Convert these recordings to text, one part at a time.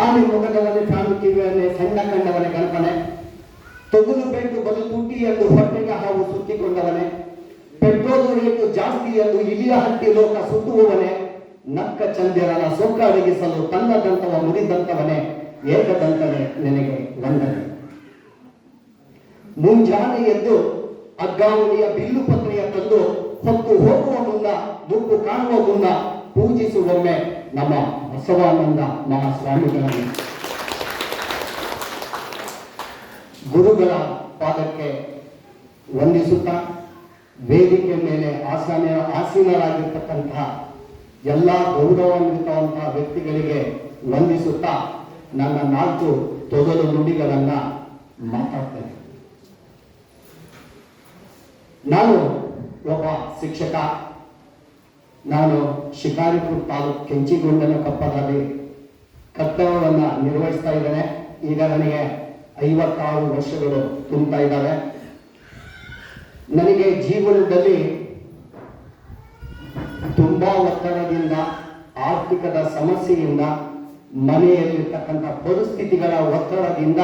ಆನೆ ಮೊಗದವನೇ ಕಾಣುತ್ತಿವೆ ಸಣ್ಣ ಕಂಡವನೇ ಕಲ್ಪನೆ, ತೊಗಲು ಬೆಟ್ಟು ಬಲು ತುಟಿ ಎಂದು ಹೊಟ್ಟೆಗೆ ಹಾವು ಸುತ್ತಿಕೊಂಡವನೇ, ಪೆಟ್ರೋಲು ರೇಟು ಜಾಸ್ತಿ ಎಂದು ಇಲಿಯ ಹಟ್ಟಿ ಲೋಕ ಸುತ್ತುವವನೇ, ನಕ್ಕ ಚಂದಿರನ ಸೊಕ್ಕ ಅಡಗಿಸಲು ತನ್ನ ದಂತವ ಮುರಿದಂತವನೇ, ಏಕದಂತನೇ ನಿನಗೆ ವಂದನೆ. ಮುಂಜಾನೆ ಎದ್ದು ಅಗ್ಗಾವಳಿಯ ಬಿಲ್ಲು ಪತ್ರೆಯ ತಂದು ಹೊತ್ತು ಹೋಗುವ ಮುನ್ನ ದುಡ್ಡು ಕಾಣುವ ಮುನ್ನ ಪೂಜಿಸುವೊಮ್ಮೆ ನಮ್ಮ ಬಸವಾನಂದ ಮಹಾಸ್ವಾಮಿಗಳನ್ನು. ಗುರುಗಳ ಪಾದಕ್ಕೆ ವಂದಿಸುತ್ತಾ ವೇದಿಕೆ ಮೇಲೆ ಆಸೀನರಾಗಿರ್ತಕ್ಕಂತಹ ಎಲ್ಲ ಗೌರವಾನ್ವಿತವಂತಹ ವ್ಯಕ್ತಿಗಳಿಗೆ ವಂದಿಸುತ್ತಾ ನನ್ನ 4 ತೊದಲು ನುಡಿಗಳನ್ನ ಮಾತಾಡ್ತೇನೆ. ನಾನು ಒಬ್ಬ ಶಿಕ್ಷಕ. ನಾನು ಶಿಕಾರಿಪುರ ತಾಲೂಕು ಕೆಂಚಿಗೊಂಡನ ಕಪ್ಪದಲ್ಲಿ ಕರ್ತವ್ಯವನ್ನು ನಿರ್ವಹಿಸ್ತಾ ಇದ್ದೇನೆ. ಈಗ ನನಗೆ 56 ವರ್ಷಗಳು ತುಂಬ್ತಾ ಇದ್ದಾವೆ. ನನಗೆ ಜೀವನದಲ್ಲಿ ತುಂಬಾ ಒತ್ತಡದಿಂದ, ಆರ್ಥಿಕದ ಸಮಸ್ಯೆಯಿಂದ, ಮನೆಯಲ್ಲಿರ್ತಕ್ಕಂಥ ಪರಿಸ್ಥಿತಿಗಳ ಒತ್ತಡದಿಂದ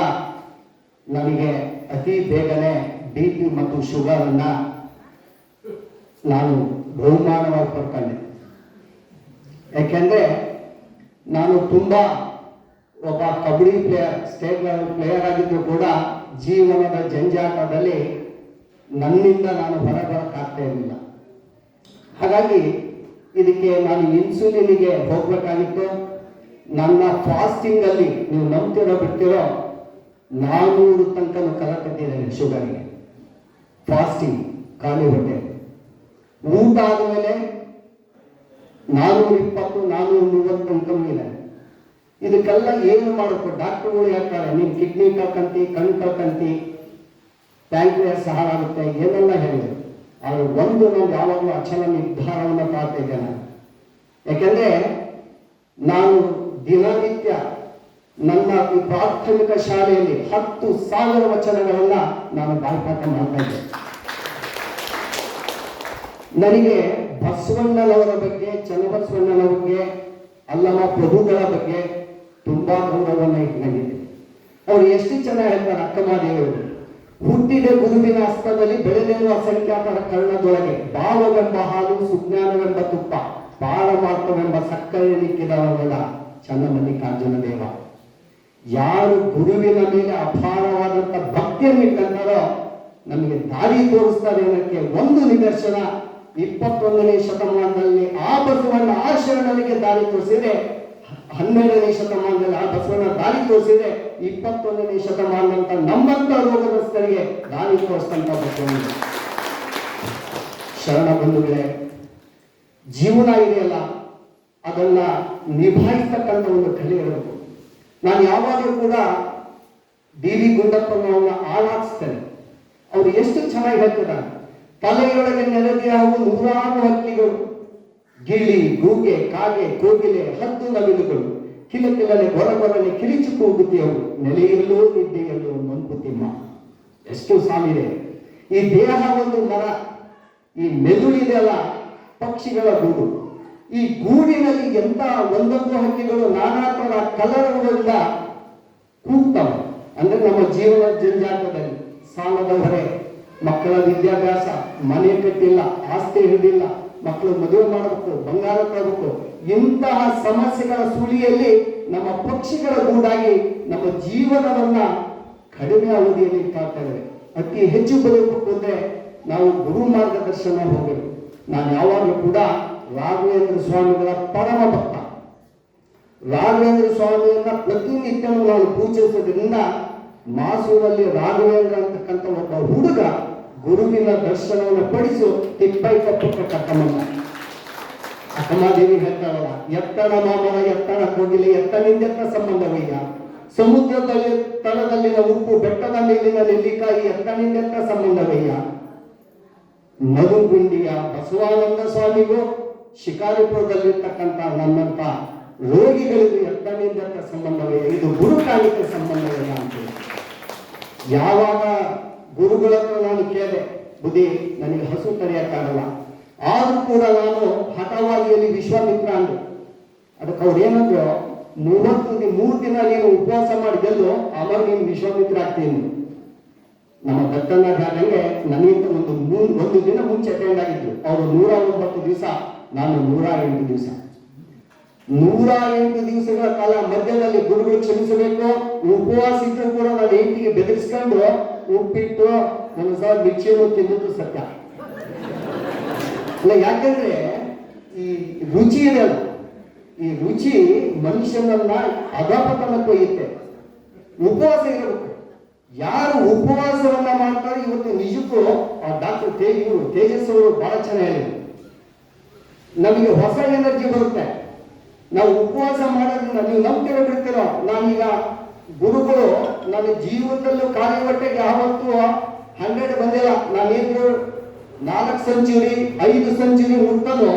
ನನಗೆ ಅತಿ ಬೇಗನೆ BP ಮತ್ತು ಶುಗರ್ ಅನ್ನ ನಾನು ಬಹುಮಾನವಾಗಿ ಪಡ್ಕೊಂಡೆ. ಯಾಕೆಂದ್ರೆ ನಾನು ತುಂಬಾ ಒಬ್ಬ kabaddi player, state level player ಆಗಿದ್ರು ಕೂಡ ಜೀವನದ ಜಂಜಾಟದಲ್ಲಿ ನನ್ನಿಂದ ನಾನು ಹೊರಬರಕ್ಕಾಗ್ತಾ ಇರಲಿಲ್ಲ. ಹಾಗಾಗಿ ಇದಕ್ಕೆ ನಾನು ಇನ್ಸುಲಿನ್ಗೆ ಹೋಗ್ಬೇಕಾಗಿತ್ತು. ನನ್ನ ಫಾಸ್ಟಿಂಗ್ ಅಲ್ಲಿ ನೀವು ನಂಬ್ತಿರೋ ಬಿಡ್ತಿರೋ 400 ತನಕ ಕಲಕಟ್ಟಿದ್ದೇನೆ ಶುಗರ್ಗೆ. ಫಾಸ್ಟಿಂಗ್ ಖಾಲಿ ಹೊಟ್ಟೆ, ಊಟ ಆದಮೇಲೆ 420 430 ತನಕ ಇದೆ. ಇದಕ್ಕೆಲ್ಲ ಏನು ಮಾಡಬೇಕು? ಡಾಕ್ಟರ್ಗಳು ಹೇಳ್ತಾರೆ ನೀನು ಕಿಡ್ನಿ ಕಳ್ಕಂತಿ, ಕಣ್ಣು ಕಳ್ಕಂತಿ, ಪ್ಯಾಂಕ್ರಿಯಾಸ್ ಹಾಳಾಗುತ್ತೆ, ಏನೆಲ್ಲ ಹೇಳಿದ್ರು. ಆದ್ರೆ ಒಂದು ನಾನು ಯಾವಾಗಲೂ ಅಚಲ ನಿರ್ಧಾರವನ್ನು ಮಾಡ್ತಾ ಇದ್ದೇನೆ. ಯಾಕೆಂದ್ರೆ ನಾನು ದಿನನಿತ್ಯ ನನ್ನ ಈ ಪ್ರಾಥಮಿಕ ಶಾಲೆಯಲ್ಲಿ 10,000 ವಚನಗಳನ್ನ ನಾನು ಬಾಯ್ಪಾಠ ಮಾಡ್ತಾ ಇದ್ದೆ. ನನಗೆ ಬಸವಣ್ಣನವರ ಬಗ್ಗೆ, ಚನ್ನಬಸವಣ್ಣನ ಬಗ್ಗೆ, ಅಲ್ಲಮ ಪ್ರಭುಗಳ ಬಗ್ಗೆ ತುಂಬಾ ಗೌರವವನ್ನು ಇಟ್ಕೊಂಡಿದ್ದೆ. ಅವ್ರು ಎಷ್ಟು ಚೆನ್ನಾಗಿ ಹೇಳ್ತಾರೆ ಅಕ್ಕಮಹಾದೇವರು, ಹುಟ್ಟಿದ ಗುರುವಿನ ಹಸ್ತದಲ್ಲಿ ಬೆಳೆದೆನು ಅಸಂಖ್ಯಾತರ ಕರ್ಣದೊಳಗೆ, ಭಾವವೆಂಬ ಹಾಲು ಸುಜ್ಞಾನವೆಂಬ ತುಪ್ಪ, ಪಾರಮಾರ್ಥವೆಂಬ ಸಕ್ಕರೆ ನಿಕ್ಕಿದವರಲ್ಲ ಚನ್ನಮಲ್ಲಿಕಾರ್ಜುನ ದೇವ. ಯಾರು ಗುರುವಿನ ಮೇಲೆ ಅಪಾರವಾದಂಥ ಭಕ್ತಿಯನ್ನು ಇಟ್ಕೊಂಡಾರೋ ನಮಗೆ ದಾರಿ ತೋರಿಸ್ತಾರೆ ಅನ್ನೋಕ್ಕೆ ಒಂದು ನಿದರ್ಶನ 21ನೇ ಶತಮಾನದಲ್ಲಿ ಆ ಬಸವಣ್ಣ ಆ ಶರಣನಿಗೆ ದಾರಿ ತೋರಿಸಿದೆ. 12ನೇ ಶತಮಾನದಲ್ಲಿ ಆ ಬಸವಣ್ಣ ದಾರಿ ತೋರಿಸಿದೆ. 21ನೇ ಶತಮಾನದಂತ ನಮ್ಮಂತ ರೋಗಗ್ರಸ್ತರಿಗೆ ದಾರಿ ತೋರಿಸ್ತಂತ ಬಸವಣ್ಣ. ಶರಣ ಬಂಧುಗಳೇ, ಜೀವನ ಇದೆಯಲ್ಲ ಅದನ್ನ ನಿಭಾಯಿಸ್ತಕ್ಕಂಥ ಒಂದು ಕಲೆ ಇರಬೇಕು. ನಾನು ಯಾವಾಗಲೂ ಕೂಡ DV ಗುಂಡಪ್ಪನವನ್ನ ಆಳಾಡಿಸ್ತೇನೆ. ಅವ್ರು ಎಷ್ಟು ಚೆನ್ನಾಗಿ ಹೇಳ್ತಿದ್ದಾರೆ, ತಲೆಯೊಳಗೆ ನೆರೆದಿಯಾಗುವ 100 ಹಕ್ಕಿಗಳು, ಗಿಳಿ, ಗೂಗೆ, ಕಾಗೆ, ಕೋಗಿಲೆ, ಹದ್ದು ನವಿಲುಗಳು, ಕಿಲಕಿಲನೆ ಗೊರಗೊರನೆ ಕಿರಿಚು ಕೂಗುತ್ತಿಯವು, ನೆಲೆಯಲ್ಲೂ ನಿದ್ದೆಯಲ್ಲೂ ನೊಂಕುತಿಮ್ಮ. ಎಷ್ಟು ಸಾಲಿದೆ. ಈ ದೇಹ ಒಂದು ಮರ, ಈ ಮೆದುಳಿದೆಲ್ಲ ಪಕ್ಷಿಗಳ ಗೂಡು. ಈ ಗೂಡಿನಲ್ಲಿ ಎಂತ ಒಂದೊಂದು ಹಕ್ಕಿಗಳು ನಾನಾ ತರ ಕಲರ್ಗಳಿಂದ ಕೂಗ್ತವೆ. ಅಂದ್ರೆ ನಮ್ಮ ಜೀವನ ಜಂಜಾಟದಲ್ಲಿ ಸಾಲದ ಹೊರೆ, ಮಕ್ಕಳ ವಿದ್ಯಾಭ್ಯಾಸ, ಮನೆ ಕಟ್ಟಿಲ್ಲ, ಆಸ್ತಿ ಹಿಡಿದಿಲ್ಲ, ಮಕ್ಕಳು ಮದುವೆ ಮಾಡಬೇಕು, ಬಂಗಾರ ತರಬೇಕು, ಇಂತಹ ಸಮಸ್ಯೆಗಳ ಸುಳಿಯಲ್ಲಿ ನಮ್ಮ ಪಕ್ಷಿಗಳ ಗೂಡಾಗಿ ನಮ್ಮ ಜೀವನವನ್ನ ಕಡಿಮೆ ಅವಧಿಯಲ್ಲಿ ಕಾಡ್ತೇವೆ. ಅತಿ ಹೆಚ್ಚು ಬದುಕಬೇಕು ಅಂದ್ರೆ ನಾವು ಗುರು ಮಾರ್ಗದರ್ಶನ ಹೋಗಬೇಕು. ನಾನು ಯಾವಾಗಲೂ ಕೂಡ ರಾಘವೇಂದ್ರ ಸ್ವಾಮಿಗಳ ಪರಮ ಭಕ್ತ. ರಾಘವೇಂದ್ರ ಸ್ವಾಮಿಯನ್ನ ಪ್ರತಿನಿತ್ಯವೂ ನಾನು ಪೂಜಿಸೋದ್ರಿಂದ ಮಾಸೂರಲ್ಲಿ ರಾಘವೇಂದ್ರ ಅಂತಕ್ಕಂಥ ಒಬ್ಬ ಹುಡುಗ ಗುರುವಿನ ದರ್ಶನವನ್ನು ಪಡಿಸು ತಿಪ್ಪೈ ಕಪ್ಪಕ್ಕ ಕಟ್ಟಮಲ್ಲ. ಅಕ್ಕಮಹಾದೇವಿ ಹೇಳ್ತಾರಲ್ಲ, ಎತ್ತಣ ಮಾಮನ ಎತ್ತಣ ಕೋಗಿಲೆ ಎತ್ತನಿಂದೆತ್ತ ಸಂಬಂಧವಯ್ಯ, ಸಮುದ್ರದಲ್ಲಿ ತಳದಲ್ಲಿನ ಉಪ್ಪು, ಬೆಟ್ಟದ ಮೇಲಿನ ನೆಲ್ಲಿಕಾಯಿ ಎತ್ತನಿಂದೆತ್ತ ಸಂಬಂಧವಯ್ಯ. ಮಧುಗುಂಡಿಯ ಬಸವಾನಂದ ಸ್ವಾಮಿಗೂ ಶಿಕಾರಿಪುರದಲ್ಲಿರ್ತಕ್ಕಂಥ ನನ್ನಂತ ರೋಗಿಗಳಿಗೂ ಎತ್ತನಿಂದೆತ್ತ ಸಂಬಂಧವೇ, ಇದು ಗುರುಕಾಣಿಕೆ ಸಂಬಂಧವೇ ಅಂತೇಳಿ. ಯಾವಾಗ ಗುರುಗಳ ಹತ್ರ ನಾನು ಕೇಳಿದೆ, ಬುದ್ಧಿ ನನಗೆ ಹಸು ತಡೆಯಕ್ಕಾಗಲ್ಲ, ಆದ್ರೂ ಕೂಡ ನಾನು ಹಠವಾಗಿಯಲ್ಲಿ ವಿಶ್ವಾಮಿತ್ರ ಅಂದೆ. ಅದಕ್ಕೆ ಅವ್ರು ಏನಂದ್ರು, 3 ದಿನ ನೀನು ಉಪವಾಸ ಮಾಡಿ ಗೆಲ್ಲು, ಆವಾಗ ನೀನು ವಿಶ್ವಾಮಿತ್ರ ಆಗ್ತೀನಿ. ನಮ್ಮ ದತ್ತಣ್ಣ ಜಾಗಂಗೆ ನನಗಿಂತ ಒಂದು ದಿನ ಮುಂಚೆ ಅಟೆಂಡ್ ಆಗಿದ್ರು. ಅವರು 109 ದಿವಸ, ನಾನು 108 ದಿವಸ. 108 ದಿವಸಗಳ ಕಾಲ ಮಧ್ಯದಲ್ಲಿ ಗುರುಗಳು ಕ್ಷಮಿಸಬೇಕು. ಉಪವಾಸ ಇದ್ರು ಕೂಡ ನಾನು ಹೆಂಡತಿಗೆ ಬೆದರಿಸ್ಕೊಂಡು ಉಪ್ಪಿಟ್ಟು ನನ್ನ ಸಹ ಭಿಕ್ಷೆಯನ್ನು ತಿನ್ನೋದು ಸತ್ಯ ಅಲ್ಲ. ಯಾಕಂದ್ರೆ ಈ ರುಚಿ ಇದೆ ಅಲ್ಲ, ಈ ರುಚಿ ಮನುಷ್ಯನನ್ನ ಅಧಪತನಕ್ಕೆ ಒಯ್ಯುತ್ತೆ. ಉಪವಾಸ ಇರಬೇಕು. ಯಾರು ಉಪವಾಸವನ್ನ ಮಾಡ್ತಾರೆ ಇವತ್ತು ನಿಜಕ್ಕೂ ಆ ಡಾಕ್ಟರ್ ತೇಜಸ್ ಅವರು ಬಹಳ ಚೆನ್ನಾಗಿ ಹೇಳಿದ್ರು, ನಮಗೆ ಹೊಸ ಎನರ್ಜಿ ಬರುತ್ತೆ ನಾವು ಉಪವಾಸ ಮಾಡೋದ್ರಿಂದ. ನೀವು ನಂಬ್ತಿರೋ ಬಿಡ್ತಿರೋ, ನಾನೀಗ ಗುರುಗಳು ನನ್ನ ಜೀವನದಲ್ಲೂ ಖಾಲಿ ಹೊಟ್ಟೆಗೆ ಯಾವತ್ತೂ 100 ಬಂದಿಲ್ಲ. ನಾನೇನು 4 ಸೆಂಚುರಿ 5 ಸೆಂಚುರಿ ಮುಟ್ತಾನೋ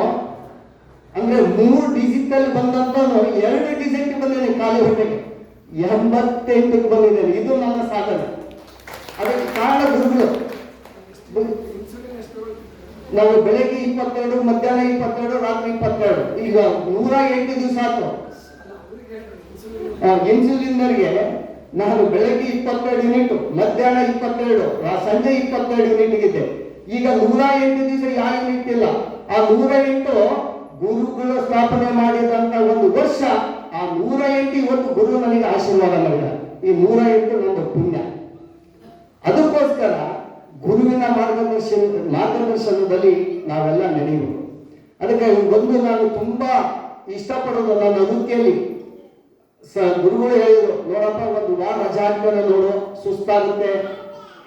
ಅಂದ್ರೆ 3 ಡಿಜಿಟಲ್ ಬಂದಂತಾನು 2 ಡಿಜಿಟ್ ಬಂದಿದ್ದೇನೆ ಖಾಲಿ ಹೊಟ್ಟೆಗೆ. 88ಕ್ಕೆ ಬಂದಿದ್ದೇನೆ. ಇದು ನನ್ನ ಸಾಧನೆ. ಅದಕ್ಕೆ ಕಾರಣ ಗುರುಗಳು. ನಾವು ಬೆಳಗ್ಗೆ 22, ಮಧ್ಯಾಹ್ನ 22, ರಾತ್ರಿ 22, ಈಗ 108 ದಿವಸ ಆಯ್ತು. ಇನ್ಸುಲಿನ್ಗೆ ನಾನು ಬೆಳಗ್ಗೆ 22 ಯೂನಿಟ್, ಮಧ್ಯಾಹ್ನ 22, ಸಂಜೆ 22 ಯೂನಿಟ್ ಇದ್ದೆ. ಈಗ 108 ದಿವಸ ಯಾವ ಯೂನಿಟ್ ಇಲ್ಲ. ಆ 108 ಗುರುಗಳು ಸ್ಥಾಪನೆ ಮಾಡಿದಂತ ಒಂದು ವರ್ಷ. ಆ 108 ಇವತ್ತು ಗುರು ನನಗೆ ಆಶೀರ್ವಾದ ಮಾಡಿದ. ಈ 108 ನನ್ನ ಪುಣ್ಯ. ಅದಕ್ಕೋಸ್ಕರ ಗುರುವಿನ ಮಾರ್ಗದರ್ಶನದಲ್ಲಿ ನಾವೆಲ್ಲ ನಡೆಯಬೇಕು. ಅದಕ್ಕೆ ಒಂದು ನಾನು ತುಂಬಾ ಇಷ್ಟಪಡೋದು, ನನ್ನ ವೃತ್ತಿಯಲ್ಲಿ ಗುರುಗಳು ಹೇಳಿದ್ರು, ನೋಡಪ್ಪ ಒಂದು ವಾರ ರಜಾ ಹಾಕ್ತಾನೆ ನೋಡು, ಸುಸ್ತಾಗುತ್ತೆ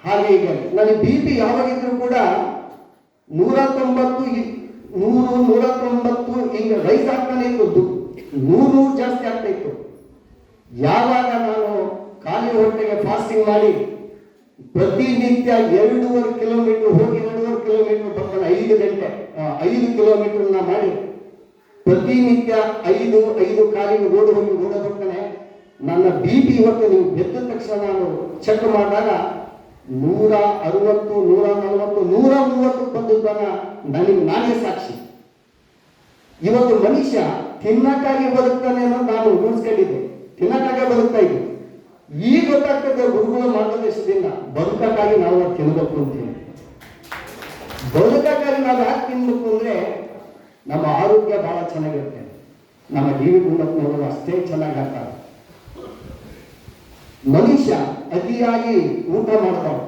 ಹಾಗೆ ಹೀಗೆ. ನನಗೆ BP ಯಾವಾಗಿದ್ರು ಕೂಡ 190 ಹಿಂಗೆ ರೈಸ್ ಆಗ್ತಾನೆ ಇತ್ತು, 100 ಜಾಸ್ತಿ ಆಗ್ತಾ ಇತ್ತು. ಯಾವಾಗ ನಾನು ಖಾಲಿ ಹೊಟ್ಟೆಗೆ ಫಾಸ್ಟಿಂಗ್ ಮಾಡಿ ಪ್ರತಿನಿತ್ಯ 2.5 ಕಿಲೋಮೀಟರ್ ಹೋಗಿ 2.5 ಕಿಲೋಮೀಟರ್ ಬರ್ತಾನೆ, 5 ಗಂಟೆ 5 ಕಿಲೋಮೀಟರ್ನ ಮಾಡಿ ಪ್ರತಿನಿತ್ಯ 5 ಕಾಲಿಗೆ ಓಡಿ ಬರ್ತಾನೆ. ನನ್ನ BP ಇವತ್ತು ನೀವು ಗೆದ್ದ ತಕ್ಷಣ ನಾನು ಚೆಕ್ ಮಾಡಿದಾಗ 160, 140, 130 ಬಂದದ್ದನ್ನ ನನಗೆ ನಾನೇ ಸಾಕ್ಷಿ. ಇವತ್ತು ಮನುಷ್ಯ ತಿನ್ನಕ್ಕಾಗಿ ಬದುಕ್ತಾನೆ ಅನ್ನೋದು ನಾನು ಊಹಿಸ್ಕೊಂಡಿದ್ದೆ, ತಿನ್ನಕ್ಕಾಗಿ ಬದುಕ್ತಾ ಇದ್ದೆ. ಈಗ ಗೊತ್ತಾಗ್ತದೆ ಗುರುಗಳ ಮಾರ್ಗದರ್ಶನದಿಂದ ಬದುಕಕ್ಕಾಗಿ ನಾವು ತಿನ್ಬೇಕು ಅಂತೀವಿ. ಬದುಕಕ್ಕಾಗಿ ನಾವು ಯಾಕೆ ತಿನ್ಬೇಕು ಅಂದ್ರೆ ನಮ್ಮ ಆರೋಗ್ಯ ಬಹಳ ಚೆನ್ನಾಗಿರುತ್ತೆ, ನಮ್ಮ ಜೀವಿ ಗುಣಮಟ್ಟಗಳು ಅಷ್ಟೇ ಚೆನ್ನಾಗಾಗ್ತವೆ. ಮನುಷ್ಯ ಅತಿಯಾಗಿ ಊಟ ಮಾಡ್ತಾವೆ,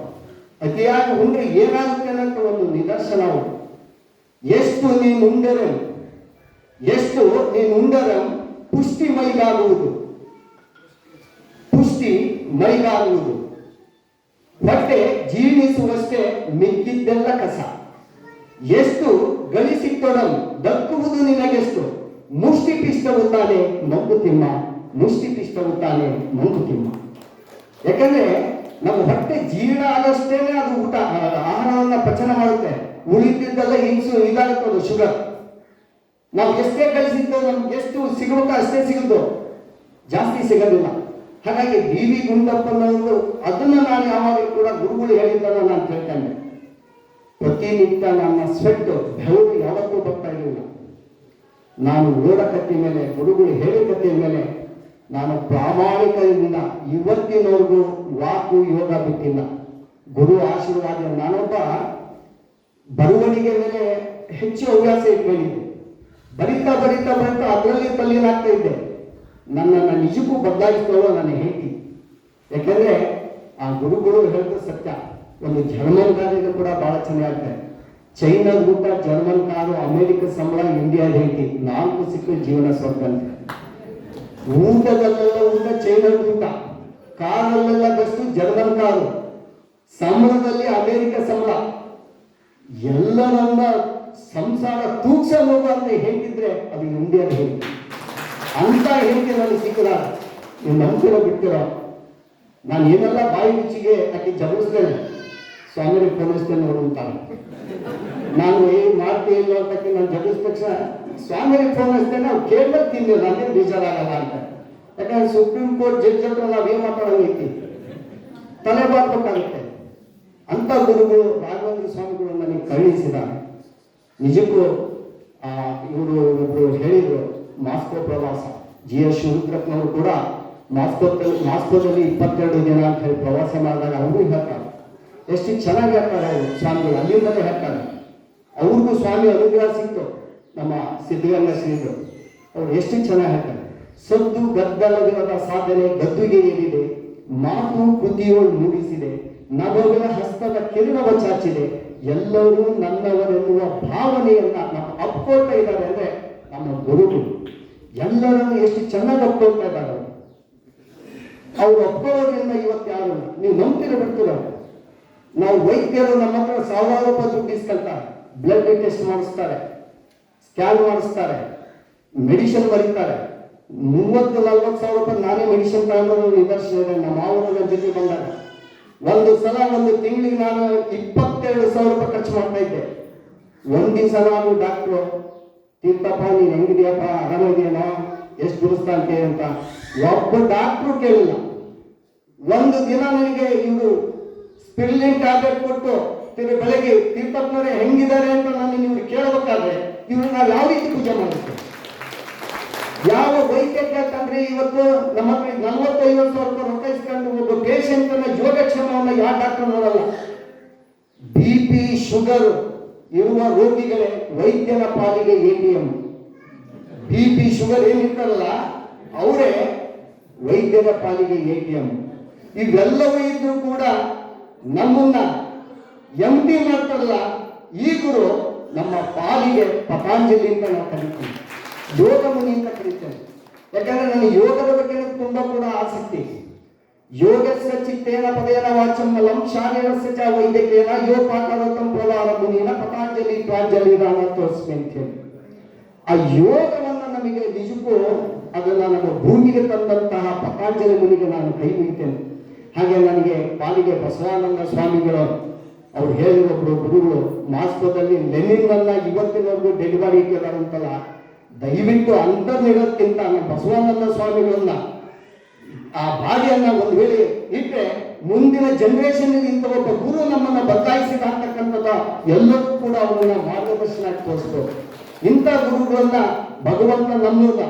ಅತಿಯಾಗಿ ಉಂಡ್ರೆ ಏನಾಗುತ್ತೆ ಅಂತ ಒಂದು ನಿದರ್ಶನ. ಎಷ್ಟು ನೀನು ಉಂಡರೆ ಪುಷ್ಟಿ ಮೈಗಾಗುವುದು, ಹೊಟ್ಟೆ ಜೀರ್ಣಿಸುವಷ್ಟೇ, ಮಿಕ್ಕಿದ್ದೆಲ್ಲ ಕಸ. ಎಷ್ಟು ಗಳಿಸಿಟ್ಟೊಡಂ ದಕ್ಕುವುದು ನಿನಗೆಷ್ಟು, ಮುಷ್ಟಿ ಪಿಷ್ಟವುತ್ತಾನೆ ಮಂಕುತಿಮ್ಮ, ಮುಷ್ಟಿ ಪಿಷ್ಟವುತ್ತಾನೆ ಮಂಕುತಿಮ್ಮ. ಯಾಕಂದ್ರೆ ನಮ್ಮ ಹೊಟ್ಟೆ ಜೀರ್ಣ ಆದಷ್ಟೇನೆ ಅದು ಊಟ ಆಹಾರವನ್ನ ಪಚನ ಮಾಡುತ್ತೆ. ಉಳಿದಿದ್ದೆಲ್ಲ ಇದಾಗುತ್ತದು ಶುಗರ್. ನಾವು ಎಷ್ಟೇ ಗಳಿಸಿದ್ದು ನಮ್ಗೆ ಎಷ್ಟು ಸಿಗಬೇಕು ಅಷ್ಟೇ ಸಿಗುದು, ಜಾಸ್ತಿ ಸಿಗೋದಿಲ್ಲ. ಹಾಗಾಗಿ BV ಗುಂಡಪ್ಪನವರು ಅದನ್ನು ನಾನು ಯಾವಾಗಲೂ ಕೂಡ ಗುರುಗಳು ಹೇಳಿದ್ದನ್ನು ನಾನು ಕೇಳ್ತೇನೆ. ಪ್ರತಿನಿತ್ಯ ನನ್ನ ಸ್ವೆಟ್ ಬೆವರು ಯಾವತ್ತೂ ಬರ್ತಾ ಇರಲಿಲ್ಲ. ನಾನು ಓಡ ಕತ್ತಿ ಮೇಲೆ, ಗುರುಗಳು ಹೇಳಿದ ಕತ್ತಿ ಮೇಲೆ ನಾನು ಪ್ರಾಮಾಣಿಕದಿಂದ ಇವತ್ತಿನವರೆಗೂ ವಾಕು ಯೋಗ ಬಿಟ್ಟಿಲ್ಲ. ಗುರು ಆಶೀರ್ವಾದ. ನಾನೊಬ್ಬ ಬರವಣಿಗೆ ಮೇಲೆ ಹೆಚ್ಚು ಹವ್ಯಾಸ ಇಟ್ಕೊಂಡಿದ್ದೆ. ಬರಿತಾ ಅದರಲ್ಲಿ ತಲ್ಲೀನಾಗ್ತಾ ಇದ್ದೆ. ನನ್ನನ್ನು ನಿಜಕ್ಕೂ ಬದಲಾಯಿಸ್ತವಳು ನನ್ನ ಹೆಂಡತಿ. ಯಾಕೆಂದ್ರೆ ಆ ಗುರುಗಳು ಹೇಳಿದ ಸತ್ಯ. ಒಂದು ಜರ್ಮನ್ ಕಾರಿಗೆ ಕೂಡ ಬಹಳ ಚೆನ್ನಾಗಿದೆ. ಚೈನಾದ ಊಟ, ಜರ್ಮನ್ ಕಾರು, ಅಮೆರಿಕ ಸಂಬಳ, ಇಂಡಿಯಾದ ಹೆಂಡತಿ, 4 ಸಿಕ್ಕ ಜೀವನ ಸ್ವರ್ಗ ಅಂತ. ಊಟದಲ್ಲೆಲ್ಲ ಊಟ ಚೈನಾದ ಊಟ, ಕಾರಲ್ಲೆಲ್ಲ ಬೆಸ್ಟ್ ಜರ್ಮನ್ ಕಾರು, ಸಂಬಳದಲ್ಲಿ ಅಮೆರಿಕ ಸಂಬಳ. ಎಲ್ಲರನ್ನ ಸಂಸಾರ ತೂಗ್ಸಲು ಅಂತ ಹೇಳ್ತಿದ್ರೆ ಅದು ಇಂಡಿಯಾದ ಹೆಂಡತಿ. ಅಂತ ಹೆಂಡತಿ ನನಗೆ ಸಿಕ್ಕದ. ನೀವು ನಂಬ್ತಿರೋ ಬಿಡ್ತಿರೋ, ನಾನು ಏನೆಲ್ಲ ಬಾಯಿ ರುಚಿಗೆ ಆಕೆ ಜಬರಿಸ್ತೇನೆ, ಸ್ವಾಮಿಗೆ ಫೋನಿಸ್ತೇನೆ ನೋಡುವಂತಾನೆ. ನಾನು ಏನು ಮಾಡ್ತೇ ಇಲ್ಲ ಅಂತಕ್ಕೆ ನಾನು ಜಬರಿಸಿದ ತಕ್ಷಣ ಸ್ವಾಮಿಗೆ ಫೋನ್ ಹಚ್ತೇನೆ, ಅವ್ರು ಕೇಳಲು ತಿಂದಿಲ್ಲ, ನಾನೇನು ಬೇಜಾರಾಗಲ್ಲ ಅಂತ. ಯಾಕಂದ್ರೆ ಸುಪ್ರೀಂ ಕೋರ್ಟ್ ಜಡ್ಜ್ ಹತ್ರ ನಾವೇನು ಮಾತಾಡೋಂಗೈತಿ, ತಲೆ ಬಾರ್ಬೇಕಾಗುತ್ತೆ. ಅಂತ ಗುರುಗಳು ರಾಘವೇಂದ್ರ ಸ್ವಾಮಿಗಳು ನನಗೆ ಕರುಣಿಸಿದ. ನಿಜಕ್ಕೂ ಇವರು ಒಬ್ರು ಹೇಳಿದ್ರು, ಮಾಸ್ಕೋ ಪ್ರವಾಸ GS ಶಿವರುದ್ರಪ್ಪನವರು ಕೂಡ ಮಾಸ್ಕೋದಲ್ಲಿ 22 ದಿನ ಅಂತ ಹೇಳಿ ಪ್ರವಾಸ ಮಾಡಿದಾಗ ಅವರು ಹೇಳ್ತಾರೆ, ಎಷ್ಟು ಚೆನ್ನಾಗಿ ಹೇಳ್ತಾರೆ ಅವರು ಸ್ವಾಮಿಗಳು, ಅಲ್ಲಿಂದಲೇ ಹೇಳ್ತಾರೆ. ಅವ್ರಿಗೂ ಸ್ವಾಮಿ ಅನುಗ್ರಹ ಸಿಕ್ತು. ನಮ್ಮ ಸಿದ್ಧಗಂಗಾ ಶ್ರೀಗಳು ಅವ್ರು ಎಷ್ಟು ಚೆನ್ನಾಗಿ ಹೇಳ್ತಾರೆ, ಸದ್ದು ಗದ್ದಲವಿರದ ಸಾಧನೆ ಗದ್ದುಗೆ ಏರಿದೆ, ಮಾತು ಕೃತಿಯೋಳು ಮೂಡಿಸಿದೆ, ನವಗಳ ಹಸ್ತದ ಕಿರಣವ ಚಾಚಿದೆ, ಎಲ್ಲರೂ ನನ್ನವರೆನ್ನುವ ಭಾವನೆಯನ್ನ ನಮ್ಮ ಅಪ್ಕೊಳ್ತಾ ಇದ್ದಾರೆ. ಅಂದ್ರೆ ನಮ್ಮ ಗುರುಗಳು ಎಲ್ಲರನ್ನು ಎಷ್ಟು ಚೆನ್ನಾಗಿ ಅಪ್ಕೊಳ್ತಾ ಇದ್ದಾರೆ. ಅವ್ರು ಒಪ್ಪೋದ್ರಿಂದ ಇವತ್ತು ಯಾರು ನೀವು ನಂಬ್ತಿರ ಬಿಡ್ತೀರ. ನಾವು ವೈದ್ಯರು ನಮ್ಮ ಹತ್ರ ಸಾವಿರಾರು ರೂಪಾಯಿ ದುಡ್ಡು ಇಸ್ಕೊಳ್ತಾರೆ, ಬ್ಲಡ್ ಟೆಸ್ಟ್ ಮಾಡಿಸ್ತಾರೆ, ಸ್ಕ್ಯಾನ್ ಮಾಡಿಸ್ತಾರೆ, ಮೆಡಿಸಿನ್ ಬರೀತಾರೆ. 30-40 ಸಾವಿರ ರೂಪಾಯಿ ನಾನೇ ಮೆಡಿಸಿನ್ ತಗೊಂಡು ನಿದರ್ಶನ ಇದೆ. ನಮ್ಮ ಮಾವನ ಜೊತೆ ಬಂದಾಗ ಒಂದು ತಿಂಗಳಿಗೆ ನಾನು 22,000 ರೂಪಾಯಿ ಖರ್ಚು ಮಾಡ್ತಾ ಇದ್ದೆ. ಒಂದ್ ದಿವಸ ನಾನು ಡಾಕ್ಟ್ರು, ತೀರ್ಥಪ್ಪ ನೀನ್ ಹೆಂಗಿದೆಯಪ್ಪ, ಆರಾಮಿದೆಯೇನೋ, ಎಷ್ಟು ದುಡಿಸ್ತಾ ಅಂತ ಒಬ್ಬ ಡಾಕ್ಟ್ರು ಕೇಳಿಲ್ಲ. ಒಂದು ದಿನ ನನಗೆ ಇವರು ಸ್ಪಿರ್ಲಿನ್ ಟ್ಯಾಬ್ಲೆಟ್ ಕೊಟ್ಟು ಬೆಳಗ್ಗೆ ತೀರ್ಥಪ್ಪನವರೇ ಹೆಂಗಿದ್ದಾರೆ ಅಂತ ನಾನು ಇವ್ರು ಕೇಳಬೇಕಾದ್ರೆ ಇವ್ರು ನಾವು ಯಾವ ರೀತಿ ಪೂಜೆ ಮಾಡುತ್ತೇವೆ? ಯಾವ ವೈದ್ಯ ಕೇಳ್ತಂದ್ರೆ ಇವತ್ತು ನಮ್ಮ ಹತ್ರ 40-50 ಸಾವಿರ ರೂಪಾಯಿ ರೊಕ್ಕ ಇಸ್ಕೊಂಡು ಒಬ್ಬ ಪೇಷಂಟ್ ಅನ್ನ ಯೋಗಕ್ಷೇಮವನ್ನ ಯಾವ ಡಾಕ್ಟರ್ ನೋಡಲ್ಲ. BP ಶುಗರ್ ಇರುವ ರೋಗಿಗಳೇ ವೈದ್ಯನ ಪಾಲಿಗೆ ATM. BP ಶುಗರ್ ಏನಿರ್ತಾರಲ್ಲ ಅವರೇ ವೈದ್ಯರ ಪಾಲಿಗೆ ATM. ಇವೆಲ್ಲವೂ ಇದ್ರೂ ಕೂಡ ನಮ್ಮನ್ನ ಎಂಟಿ ಮಾಡ್ತಾರಲ್ಲ ಈ ಗುರು ನಮ್ಮ ಪಾಲಿಗೆ ಪತಾಂಜಲಿ ಅಂತ ನಾವು ಕರಿತೀವಿ, ಯೋಗ ಮುನಿ ಅಂತ ಕರೀತೇನೆ. ಯಾಕಂದ್ರೆ ನನಗೆ ಯೋಗದ ಬಗ್ಗೆ ತುಂಬಾ ಕೂಡ ಆಸಕ್ತಿ. ಯೋಗಸ್ಯ ಚಿತ್ತೇನ ಪದೇನ ವಾಚಮ್ಮಲಂ ಶಾರೀರಸ್ಯ ಚ ವೈದ್ಯಕೇನ ಯೋ ಪಾಠರತಂ ಪ್ರವಾರ ಮುನಿನ ಪತಾಂಜಲಿ ಪ್ರಾಂಜಲಿ ರಾಮತೋಸ್ಮಿ ಅಂತ ಹೇಳಿ. ಆ ಯೋಗವನ್ನ ನಮಗೆ ನಿಜಕ್ಕೂ ಅದನ್ನ ನಮ್ಮ ಭೂಮಿಗೆ ತಂದಂತಹ ಪತಾಂಜಲಿ ಮುನಿಗೆ ನಾನು ಕೈ ಮುಗಿತೇನೆ. ಹಾಗೆ ನನಗೆ ಪಾಲಿಗೆ ಬಸವಾನಂದ ಸ್ವಾಮಿಗಳು ಅವ್ರು ಹೇಳಿರೋಬ್ರು ಗುರುಗಳು, ಮಾಸ್ಕೋದಲ್ಲಿ ಲೆನಿನ್ನನ್ನ ಇವತ್ತಿನವರೆಗೂ ಡೆಡ್ ಬಾಡಿ ಇಟ್ಟಿದಾರಂತಲ್ಲ, ದಯವಿಟ್ಟು ಅಂತರ್ನಿರೋದಕ್ಕಿಂತ ನಮ್ಮ ಬಸವಾನಂದ ಸ್ವಾಮಿಗಳನ್ನ ಆ ಬಾಡಿಯನ್ನ ಒಂದು ವೇಳೆ ಇಟ್ಟರೆ ಮುಂದಿನ ಜನರೇಷನ್ ಇಂಥ ಒಬ್ಬ ಗುರು ನಮ್ಮನ್ನ ಬದಲಾಯಿಸಿದ ಅಂತಕ್ಕಂಥದ್ದ ಎಲ್ಲರೂ ಕೂಡ ಅವರನ್ನ ಮಾರ್ಗದರ್ಶನ ತೋರಿಸ್ಬೋದು. ಇಂಥ ಗುರುಗಳನ್ನ ಭಗವಂತ ನಮ್ಮನ್ನ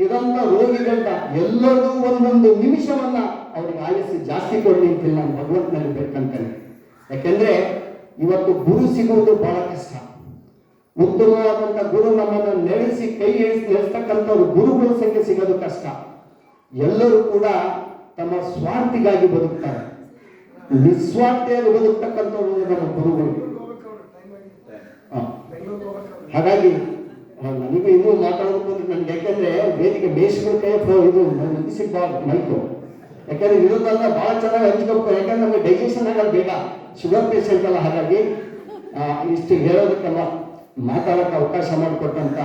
ಇರಂತ ರೋಗಿಗಳನ್ನ ಎಲ್ಲರೂ ಒಂದೊಂದು ನಿಮಿಷವನ್ನ ಅವ್ರಿಗೆ ಆಯಸ್ಸು ಜಾಸ್ತಿ ಕೊಡಲಿ ಅಂತಿಲ್ಲ ನಾನು ಭಗವಂತನಲ್ಲಿ ಬೇಕಂತೇನೆ. ಯಾಕೆಂದ್ರೆ ಇವತ್ತು ಗುರು ಸಿಗುವುದು ಬಹಳ ಕಷ್ಟ. ಉತ್ತಮವಾದಂತ ಗುರು ನಮ್ಮನ್ನು ನಡೆಸಿ ಕೈ ನಡೆಸ್ತಕ್ಕಂಥವ್ರು ಗುರುಗಳ ಸಂಖ್ಯೆ ಸಿಗೋದು ಕಷ್ಟ. ಎಲ್ಲರೂ ಕೂಡ ತಮ್ಮ ಸ್ವಾರ್ಥಿಗಾಗಿ ಬದುಕ್ತಾರೆ, ನಿಸ್ವಾರ್ಥಿಯಾಗಿ ಬದುಕ್ತಕ್ಕಂಥವ್ರು ನಮ್ಮ ಗುರುಗಳು. ಹಾಗಾಗಿ ನನಗೂ ಇನ್ನೂ ಮಾತಾಡಬೇಕು ಅಂದ್ರೆ ನನ್ಗೆ, ಯಾಕಂದ್ರೆ ವೇದಿಕೆ ಬೇಸಿಗೆ ಕೈ ಇದು ಮುಗಿಸಿಬಾರ್ದು ಮೈಕು. ಯಾಕಂದ್ರೆ ಇರೋದಲ್ಲ ಬಹಳ ಚೆನ್ನಾಗಿ ಹಂಚ್ಕೋಬೇಕು. ಯಾಕಂದ್ರೆ ನಮಗೆ ಡೈಜೆಷನ್ ಆಗಲ್ಲ ಬೇಗ, ಶುಗರ್ ಪೇಷಂಟ್ ಅಲ್ಲ. ಹಾಗಾಗಿ ಇಷ್ಟು ಹೇಳೋದಕ್ಕೆಲ್ಲ ಮಾತಾಡೋಕ್ಕೆ ಅವಕಾಶ ಮಾಡಿಕೊಟ್ಟಂತ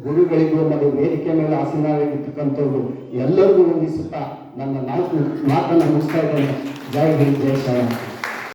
ಗುರುಗಳಿಗೂ ಮತ್ತು ವೇದಿಕೆ ಮೇಲೆ ಆಸೀನರಾಗಿರ್ತಕ್ಕಂಥವ್ರು ಎಲ್ಲರಿಗೂ ವಂದಿಸುತ್ತಾ ನನ್ನ ಮಾತನ್ನು ಮುಗಿಸ್ತಾ ಇದ್ದೇನೆ. ಜೈ ಹಿಂದ್, ಜೈ ಶ್ರೀರಾಮ್.